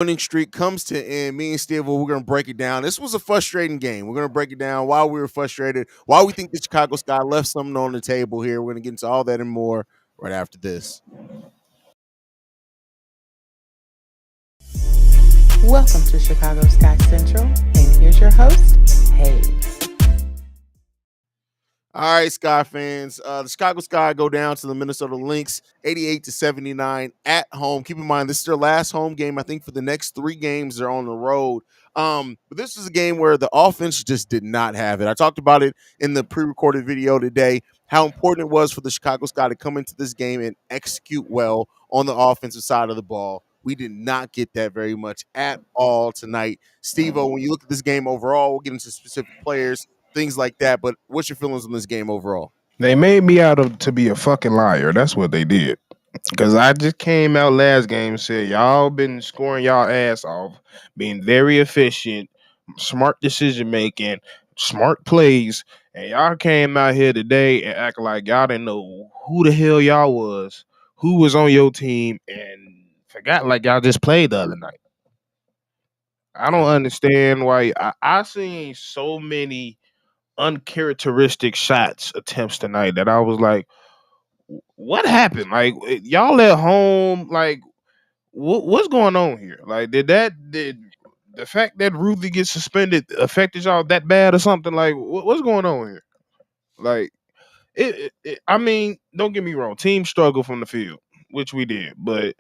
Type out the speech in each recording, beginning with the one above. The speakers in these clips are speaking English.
winning streak comes to an end. Me and Steve, we're going to break it down. This was a frustrating game. We're going to break it down why we were frustrated, why we think the Chicago Sky left something on the table here. We're going to get into all that and more right after this. Welcome to Chicago Sky Central, and here's your host, Haize. All right, Sky fans. The Chicago Sky go down to the Minnesota Lynx, 88-79 at home. Keep in mind, this is their last home game. I think for the next 3 games, they're on the road. But this is a game where the offense just did not have it. I talked about it in the pre-recorded video today, how important it was for the Chicago Sky to come into this game and execute well on the offensive side of the ball. We did not get that very much at all tonight. Stevo, when you look at this game overall, we'll get into specific players, things like that. But what's your feelings on this game overall? They made me to be a fucking liar. That's what they did. Because I just came out last game and said, y'all been scoring y'all ass off, being very efficient, smart decision making, smart plays. And y'all came out here today and act like y'all didn't know who the hell y'all was, who was on your team, and forgot like y'all just played the other night. I don't understand why I seen so many uncharacteristic shots attempts tonight that I was like, what happened? Like y'all at home, like what's going on here? Like did the fact that Ruthie gets suspended affected y'all that bad or something? Like what's going on here? Like I mean, don't get me wrong, team struggle from the field, which we did, but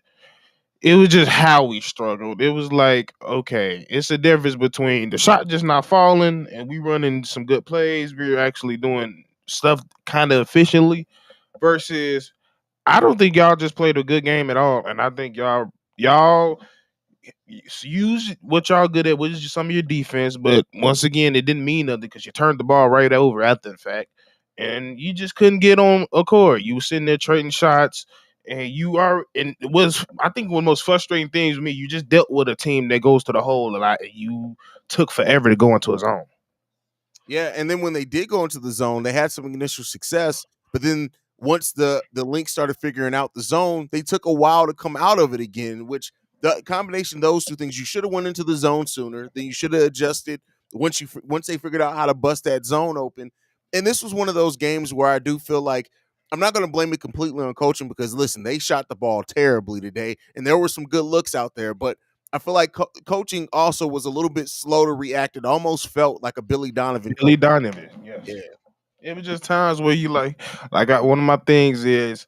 it was just how we struggled. It was like, okay, it's a difference between the shot just not falling and we running some good plays. We're actually doing stuff kind of efficiently versus I don't think y'all just played a good game at all. And I think y'all use what y'all good at, which is some of your defense. But once again, it didn't mean nothing because you turned the ball right over after the fact. And you just couldn't get on a court. You were sitting there trading shots and it was I think one of the most frustrating things with me, you just dealt with a team that goes to the hole a lot and you took forever to go into a zone. Yeah, and then when they did go into the zone, they had some initial success, but then once the Lynx started figuring out the zone, they took a while to come out of it again, which the combination of those two things, you should have went into the zone sooner, then you should have adjusted once they figured out how to bust that zone open. And this was one of those games where I do feel like I'm not going to blame it completely on coaching because listen, they shot the ball terribly today and there were some good looks out there, but I feel like coaching also was a little bit slow to react. It almost felt like a Billy Donovan Billy coach. Donovan, yes. Yeah. It was just times where you one of my things is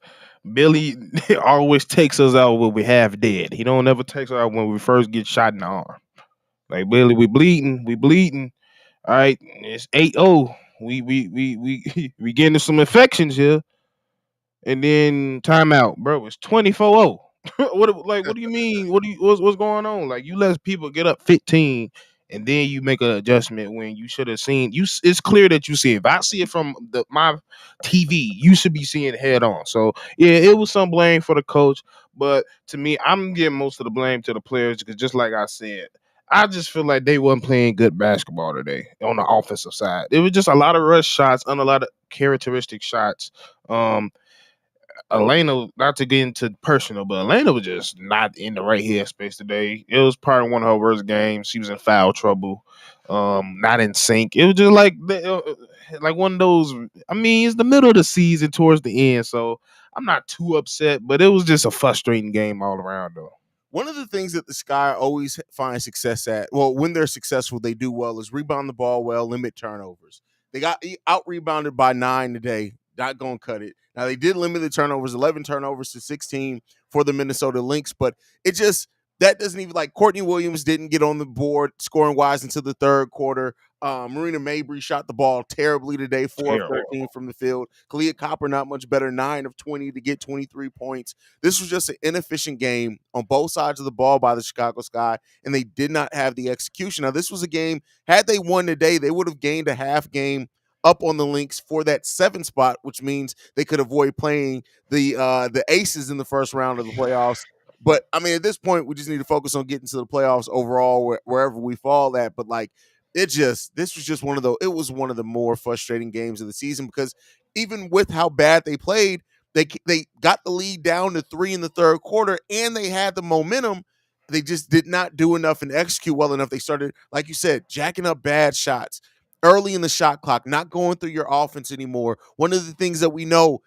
Billy always takes us out when we half dead. He don't ever takes us out when we first get shot in the arm. Like Billy, we bleeding. All right, it's 8-0. We getting some infections here, and then timeout, bro. It's 24-0. What do you mean? What's going on? Like you let people get up 15 and then you make an adjustment when you should have seen you it's clear that you see it. If I see it from my TV, you should be seeing it head on. So yeah, it was some blame for the coach, but to me, I'm giving most of the blame to the players because just like I said, I just feel like they wasn't playing good basketball today on the offensive side. It was just a lot of rush shots and a lot of characteristic shots. Elena, not to get into personal, but Elena was just not in the right headspace today. It was probably one of her worst games. She was in foul trouble, not in sync. It was just like one of those. I mean, it's the middle of the season, towards the end, so I'm not too upset. But it was just a frustrating game all around, though. One of the things that the Sky always finds success at, well, when they're successful, they do well, is rebound the ball well, limit turnovers. They got out rebounded by 9 today. Not going to cut it. Now, they did limit the turnovers, 11 turnovers to 16 for the Minnesota Lynx, but it just, that doesn't even, like, Courtney Williams didn't get on the board scoring wise until the third quarter. Marina Mabry shot the ball terribly today, 4 of 13 from the field. Kalia Copper, not much better, 9 of 20 to get 23 points. This was just an inefficient game on both sides of the ball by the Chicago Sky, and they did not have the execution. Now, this was a game, had they won today, they would have gained a half game up on the Lynx for that 7 spot, which means they could avoid playing the Aces in the first round of the playoffs. But I mean, at this point, we just need to focus on getting to the playoffs overall, wherever we fall at. But like, this was just it was one of the more frustrating games of the season because even with how bad they played, they got the lead down to 3 in the third quarter and they had the momentum. they just did not do enough and execute well enough. They started, like you said, jacking up bad shots early in the shot clock, not going through your offense anymore. One of the things that we know,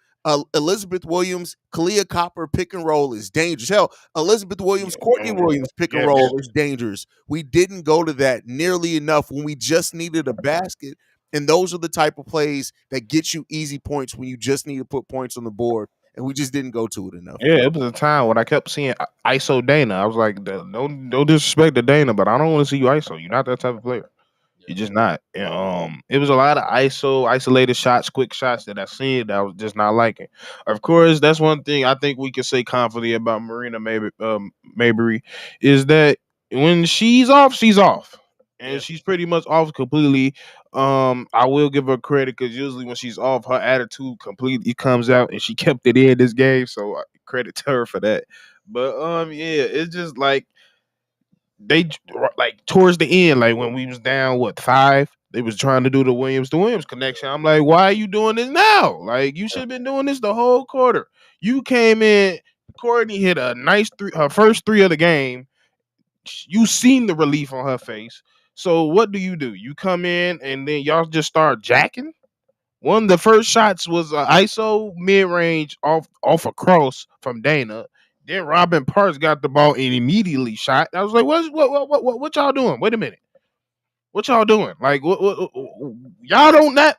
Elizabeth Williams, Kalia Copper pick and roll is dangerous. Hell, Elizabeth Williams, Courtney Williams pick and Yes. roll is dangerous. We didn't go to that nearly enough when we just needed a basket. And those are the type of plays that get you easy points when you just need to put points on the board. And we just didn't go to it enough. Yeah, it was a time when I kept seeing ISO Dana. I was like, no disrespect to Dana, but I don't want to see you ISO. You're not that type of player. You're just not. And, it was a lot of isolated shots, quick shots that I seen that I was just not liking. Of course, that's one thing I think we can say confidently about Marina Mabry is that when she's off. And Yeah. she's pretty much off completely. I will give her credit because usually when she's off, her attitude completely comes out, and she kept it in this game. So credit to her for that. But yeah, it's just like they like towards the end, like when we was down what 5, they was trying to do the Williams to Williams connection. I'm like, why are you doing this now? Like you should have been doing this the whole quarter. You came in, Courtney hit a nice three, her first 3 of the game. You seen the relief on her face. So what do? You come in and then y'all just start jacking. One of the first shots was ISO mid range off a cross from Dana. Then Robin Parks got the ball and immediately shot. I was like, what y'all doing? Wait a minute. What y'all doing? Like what y'all don't not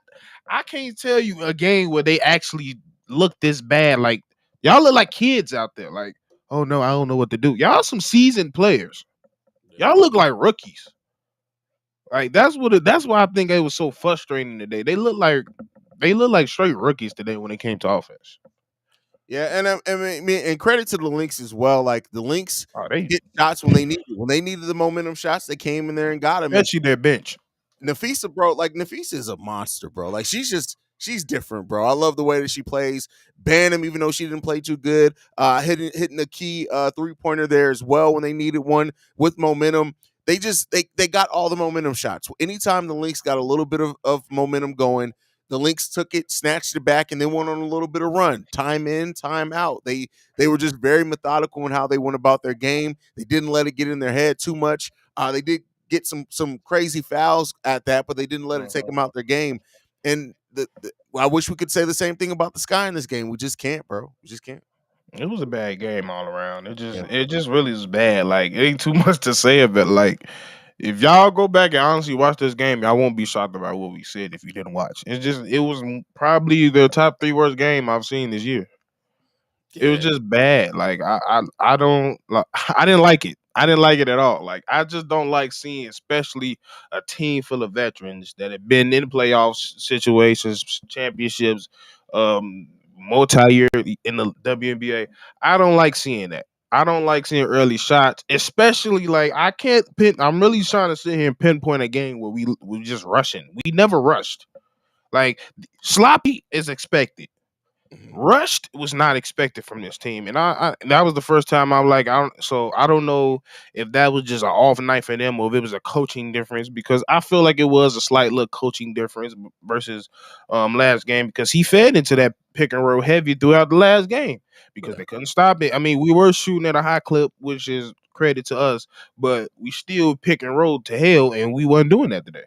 I can't tell you a game where they actually look this bad. Like y'all look like kids out there. Like, oh no, I don't know what to do. Y'all some seasoned players. Y'all look like rookies. Like that's why I think it was so frustrating today. They look like straight rookies today when it came to offense. Yeah, and I mean, and credit to the Lynx as well. Like the Lynx Oh, they hit shots when they needed. When they needed the momentum shots, they came in there and got them. And especially their bench. Nafisa, bro, like Nafisa is a monster, bro. Like she's different, bro. I love the way that she plays. Banned him, even though she didn't play too good. Hitting a key 3-pointer there as well when they needed one with momentum. They got all the momentum shots. Anytime the Lynx got a little bit of momentum going, the Lynx took it, snatched it back, and then went on a little bit of run. Time in, time out. They were just very methodical in how they went about their game. They didn't let it get in their head too much. They did get some crazy fouls at that, but they didn't let it take them out their game. And I wish we could say the same thing about the Sky in this game. We just can't, bro. We just can't. It was a bad game all around. It just really was bad. Like it ain't too much to say of it. Like if y'all go back and honestly watch this game, y'all won't be shocked about what we said if you didn't watch. It was probably the top 3 worst game I've seen this year. It was just bad. Like I don't like I didn't like it. I didn't like it at all. Like I just don't like seeing, especially a team full of veterans that have been in playoffs situations, championships, multi-year in the WNBA. I don't like seeing that. I don't like seeing early shots, especially like I can't pin. I'm really trying to sit here and pinpoint a game where we just rushing. We never rushed. Like sloppy is expected. Rushed was not expected from this team, and I that was the first time I'm like, I don't know if that was just an off night for them or if it was a coaching difference because I feel like it was a slight little coaching difference versus last game because he fed into that pick and roll heavy throughout the last game because they couldn't stop it. I mean, we were shooting at a high clip, which is credit to us, but we still pick and roll to hell, and we wasn't doing that today.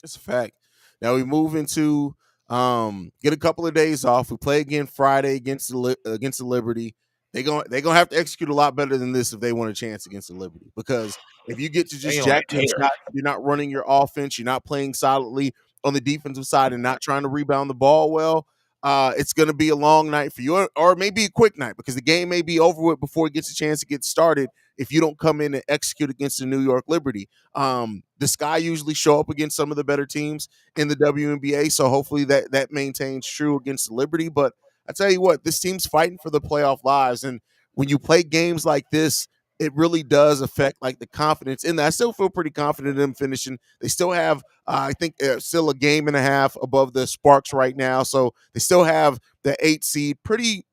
It's a fact. Now we move into get a couple of days off. We play again Friday against the Liberty. They're gonna have to execute a lot better than this if they want a chance against the Liberty. Because if you get to just jack your shot, you're not running your offense, you're not playing solidly on the defensive side and not trying to rebound the ball well. It's going to be a long night for you, or maybe a quick night because the game may be over with before it gets a chance to get started if you don't come in and execute against the New York Liberty. The Sky usually show up against some of the better teams in the WNBA, so hopefully that maintains true against the Liberty. But I tell you what, this team's fighting for the playoff lives, and when you play games like this, it really does affect like the confidence in that. I still feel pretty confident in them finishing. They still have, I think, still a game and a half above the Sparks right now, so they still have the 8 seed pretty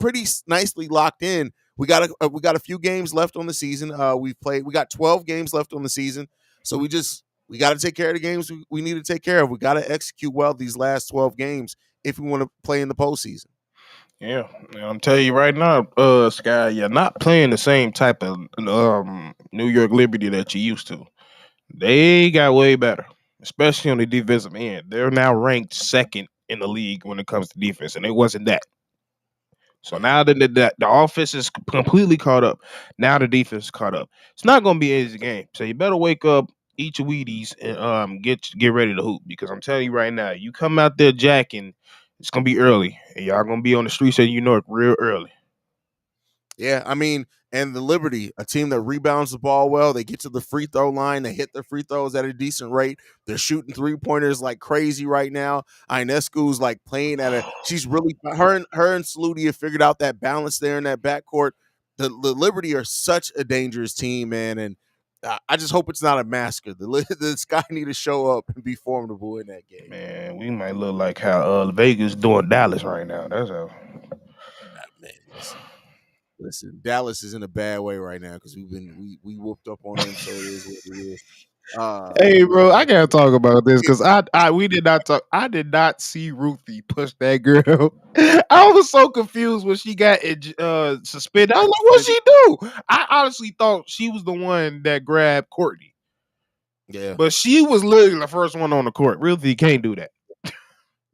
nicely locked in. We got a few games left on the season. We got 12 games left on the season, so we got to take care of the games we need to take care of. We got to execute well these last 12 games if we want to play in the postseason. Yeah, and I'm telling you right now, Sky, you're not playing the same type of New York Liberty that you used to. They got way better, especially on the defensive end. They're now ranked second in the league when it comes to defense, and it wasn't that. So now that the offense is completely caught up, now the defense is caught up. It's not going to be an easy game. So you better wake up, eat your Wheaties, and get ready to hoop. Because I'm telling you right now, you come out there jacking, it's gonna be early, and y'all gonna be on the streets of New York real early. Yeah, I mean, and the Liberty, a team that rebounds the ball well, they get to the free throw line, they hit their free throws at a decent rate. They're shooting 3-pointers like crazy right now. Ionescu's like playing at a she's really her and Saluti have figured out that balance there in that backcourt. The Liberty are such a dangerous team, man, and I just hope it's not a massacre. The Sky need to show up and be formidable in that game. Man, we might look like how Vegas doing Dallas right now. That's how. Man, listen, Dallas is in a bad way right now because we whooped up on them, so it is what it is. Hey, bro, I Man, gotta talk about this because I we did not talk. I did not see Ruthie push that girl. I was so confused when she got suspended. I was like, "What she do?" I honestly thought she was the one that grabbed Courtney, yeah. but she was literally the first one on the court. Ruthie can't do that.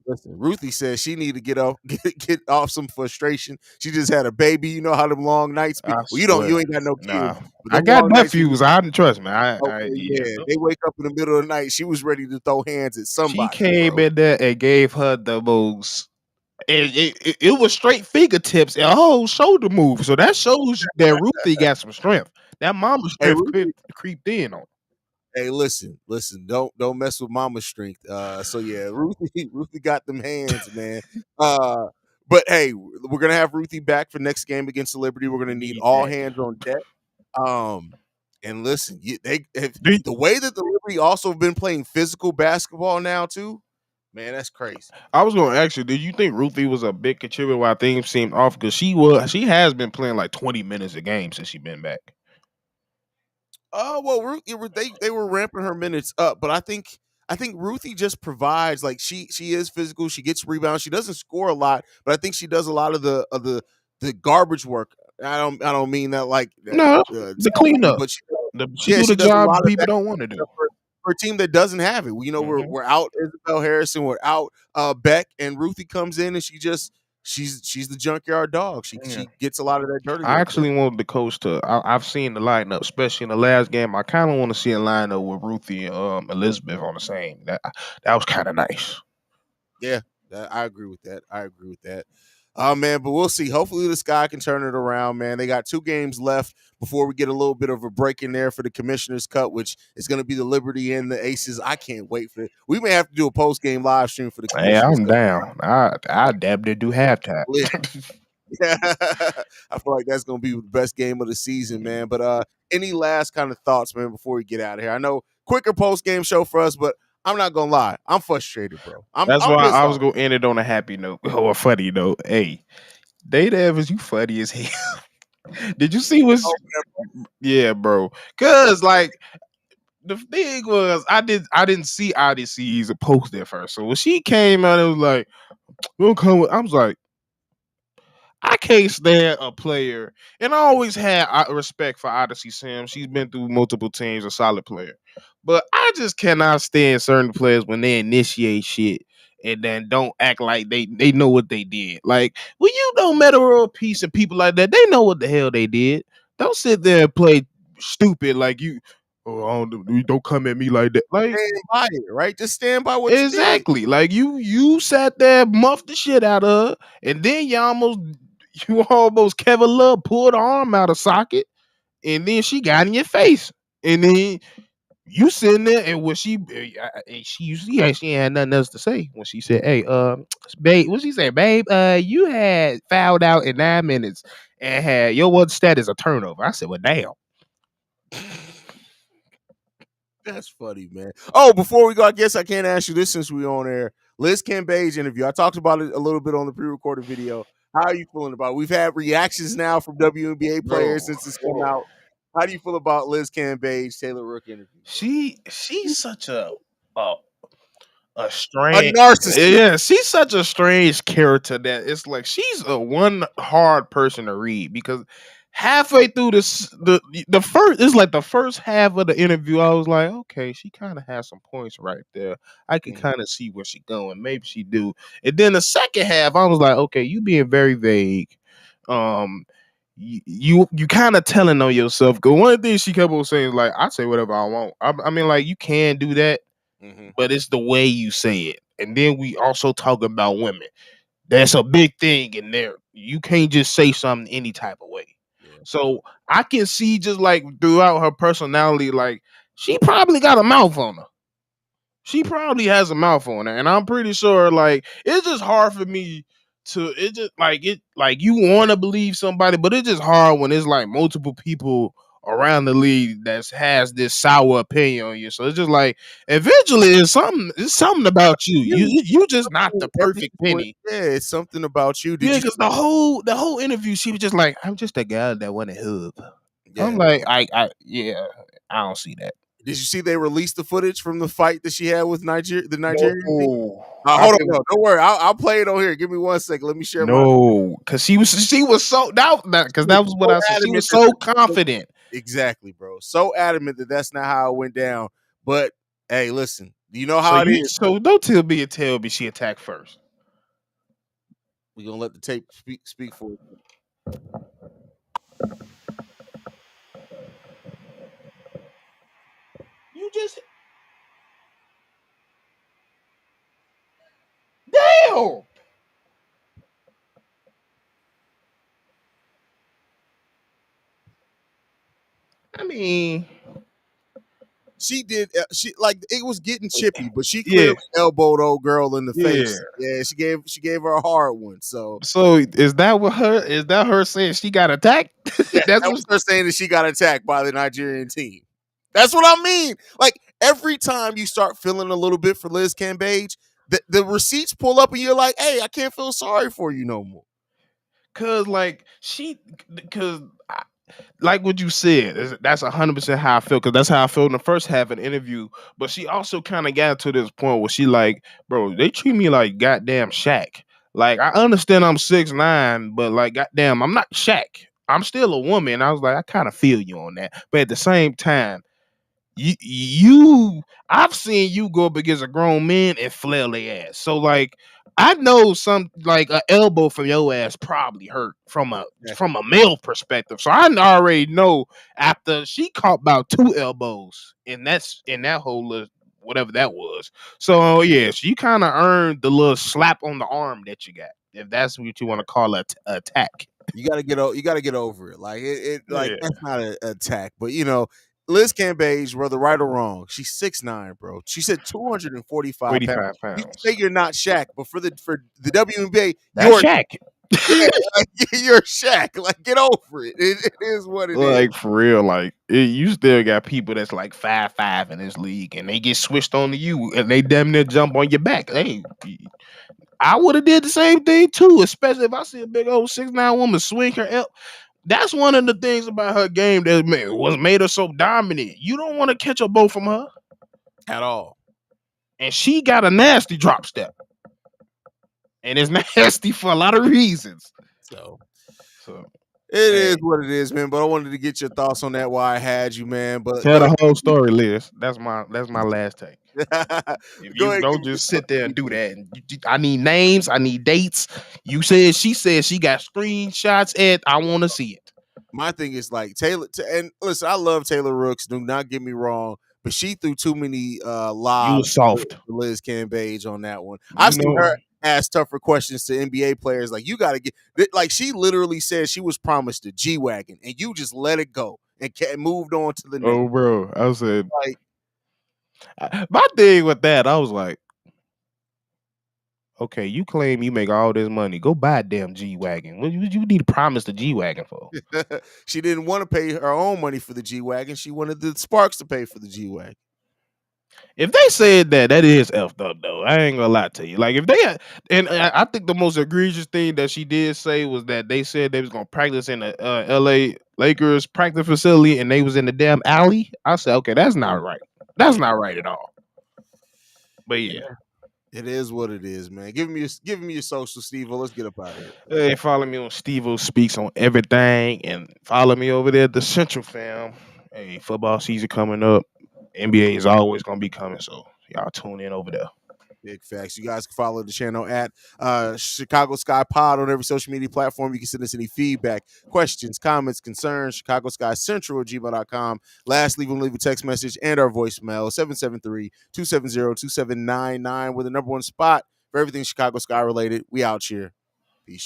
Listen, Ruthie says she need to get off get off some frustration. She just had a baby. You know how them long nights be. I Well, you swear, ain't got no nah. kids, but I them got long nights when you nephews. I trust me. I okay, yeah. yeah, they wake up in the middle of the night. She was ready to throw hands at She somebody, came bro. in there and gave her the most. It was straight fingertips and a whole shoulder move. So that shows you that Ruthie got some strength. That mama Hey, strength Ruthie, creeped in on. hey, listen, don't mess with mama's strength. So yeah, Ruthie got them hands, man. Uh, but hey, we're gonna have Ruthie back for next game against the Liberty. We're gonna need Need all that. hands on deck. And listen, they if Do the way that the Liberty also have been playing physical basketball now too, man, that's crazy. I was gonna ask you, did you think Ruthie was a big contributor why things seemed off? Because she has been playing like 20 minutes a game since she been back. Oh well, they were ramping her minutes up, but I think Ruthie just provides like she is physical. She gets rebounds. She doesn't score a lot, but I think she does a lot of the garbage work. I don't mean that like No, the salty, cleanup. but She yeah, do she the does a job lot of people that don't want to do. for a team that doesn't have it. You know, we're Mhm. we're out Isabel Harrison, we're out Beck, and Ruthie comes in and she's the junkyard dog. She Yeah. she gets a lot of that dirty I work done. actually wanted the coach to. I've seen the lineup, especially in the last game. I kind of want to see a lineup with Ruthie and Elizabeth on the same. That was kind of nice. Yeah, I agree with that. I agree with that. Oh man, but we'll see. Hopefully the Sky can turn it around, man. They got 2 games left before we get a little bit of a break in there for the Commissioner's Cup, which is going to be the Liberty and the Aces. I can't wait for it. We may have to do a post game live stream for the Hey, Commissioner's I'm Cup. down. I damn near do halftime. Lit. Yeah, I feel like that's gonna be the best game of the season, man. But any last kind of thoughts, man, before we get out of here? I know quicker post game show for us, but I'm not gonna lie, I'm frustrated, bro. I'm That's I'm why pissed I was off. gonna end it on a happy note or a funny note. Hey, Data Evans, you funny as hell. Did you see what? Oh, Yeah, bro. Cause like the thing was, I didn't see Odyssey's post at first. So when she came out, it was like, "We'll come." I was like, I can't stand a player, and I always had respect for Odyssey Sam. She's been through multiple teams, a solid player, but I just cannot stand certain players when they initiate shit and then don't act like they know what they did. Like when you don't matter a piece of people like that, they know what the hell they did. Don't sit there and play stupid like you. Oh, don't come at me like that. Like stand by it, right? Just stand by what you did. exactly, like you sat there, muffed the shit out of her, and then you almost Kevin Love pulled her arm out of socket, and then she got in your face, and then you sitting there, and when she had nothing else to say when she said, "Hey, babe," what she said, "Babe, you had fouled out in 9 minutes and had your one stat is a turnover." I said, "Well, damn." That's funny, man. Oh, before we go, I guess I can't ask you this since we on air. Liz Cambage interview. I talked about it a little bit on the pre-recorded video. How are you feeling about it? We've had reactions now from WNBA Bro, players since it's come out. How do you feel about Liz Cambage, Taylor Rook interview, bro? she's such a a A strange. narcissist. Yeah, she's such a strange character that it's like she's a one hard person to read because halfway through the first it's like the first half of the interview, I was like, okay, she kind of has some points right there. I could Mhm. kind of see where she going. Maybe she do. And then the second half, I was like, okay, you being very vague. Um, you kind of telling on yourself. Cause one of the things she kept on saying is like, I say whatever I want. I mean, like you can do that, Mhm. but it's the way you say it. And then we also talk about women. That's a big thing in there. You can't just say something any type of way. Yeah. So I can see just like throughout her personality, like she probably got a mouth on her. She probably has a mouth on her, and I'm pretty sure like it's just hard for me to it like you want to believe somebody, but it's just hard when it's like multiple people around the league that has this sour opinion on you. So it's just like eventually it's something about you. You You just not the every perfect point, penny. yeah, it's something about you. Did Yeah, you? because the whole interview she was just like, I'm just a guy that want to hub. I'm Yeah. like, I yeah, I don't see that. Did you see they released the footage from the fight that she had with the Nigerian team? No, I Hold on, think no, don't worry. I'll play it on here. Give me 1 second. Let me share my. no, because she was so that because She was that was what so I said. She adamant was that so confident. exactly, bro. So adamant that that's not how it went down. But hey, listen. Do you know So how it you is? so don't tell me she attacked first. We're gonna let the tape speak for it. You just damn. I mean, She did. She like it was getting chippy, but she yeah, clearly elbowed old girl in the yeah. face. Yeah, she gave her a hard one. So So is that her saying she got attacked? yeah, That's that what was her saying that she got attacked by the Nigerian team. That's what I mean. Like every time you start feeling a little bit for Liz Cambage, the receipts pull up and you're like, hey, I can't feel sorry for you no more. cause like cause like what you said, that's 100% how I feel because that's how I felt in the first half of the interview. But she also kind of got to this point where she like, bro, they treat me like goddamn Shaq. Like I understand I'm 6'9", but like goddamn, I'm not Shaq. I'm still a woman. I was like, I kind of feel you on that, but at the same time, I've seen you go up against a grown man and flail their ass. So like I know some like an elbow from your ass probably hurt Yeah. from a male perspective. So I already know after she caught about 2 elbows and that's in that whole little whatever that was. So yeah, she kind of earned the little slap on the arm that you got. If that's what you want to call a attack. You gotta get over it. Like like Yeah. that's not an attack, but Liz Cambage, whether right or wrong, she's 6'9", bro. She said 245 pounds. 85 You can pounds. say you're not Shaq, but for the WNBA, That's you're Shaq. yeah, like, you're Shaq. Like get over it. It is what it is. Like for real, like you still got people that's like 5'5" in this league, and they get switched on to you, and they damn near jump on your back. Hey, I would have did the same thing too, especially if I see a big old 6'9" woman swing her up. That's one of the things about her game that made her so dominant. You don't want to catch a bow from her, At all. and she got a nasty drop step, and it's nasty for a lot of reasons. So So, it hey, is what it is, man. But I wanted to get your thoughts on that while I had you, man. But tell go the whole story, Liz. That's my last take. ahead. If Go you ahead. don't just sit there and do that, and I need names, I need dates. You said she got screenshots, and I want to see it. My thing is like Taylor, and listen, I love Taylor Rooks. Do not get me wrong, but she threw too many You lobs was soft, to Liz Cambage on that one. you I've seen know. her ask tougher questions to NBA players. Like you got to get like she literally said she was promised a G wagon, and you just let it go and moved on to the next. Oh, bro, I said Like my thing with that. I was like, okay, you claim you make all this money, go buy a damn G wagon. What you need to promise the G wagon for? she didn't want to pay her own money for the G wagon. She wanted the Sparks to pay for the G wagon. If they said that, that is effed up though. I ain't gonna lie to you. Like if they had, and I think the most egregious thing that she did say was that they said they was gonna practice in the L.A. Lakers practice facility, and they was in the damn alley. I said, okay, that's not right. That's not right at all. But yeah, It is what it is, man. Give me your social, Steve. Let's get up out of here. Hey, follow me on Stevo Speaks on everything, and follow me over there at the Central Fam. Hey, football season coming up. NBA is always gonna be coming, so y'all tune in over there. Big facts. You guys can follow the channel at Chicago Sky Pod on every social media platform. You can send us any feedback, questions, comments, concerns, Chicago Sky Central at gmail.com. Lastly, leave a text message and our voicemail, 773-270-2799. We're the number one spot for everything Chicago Sky related. We out here.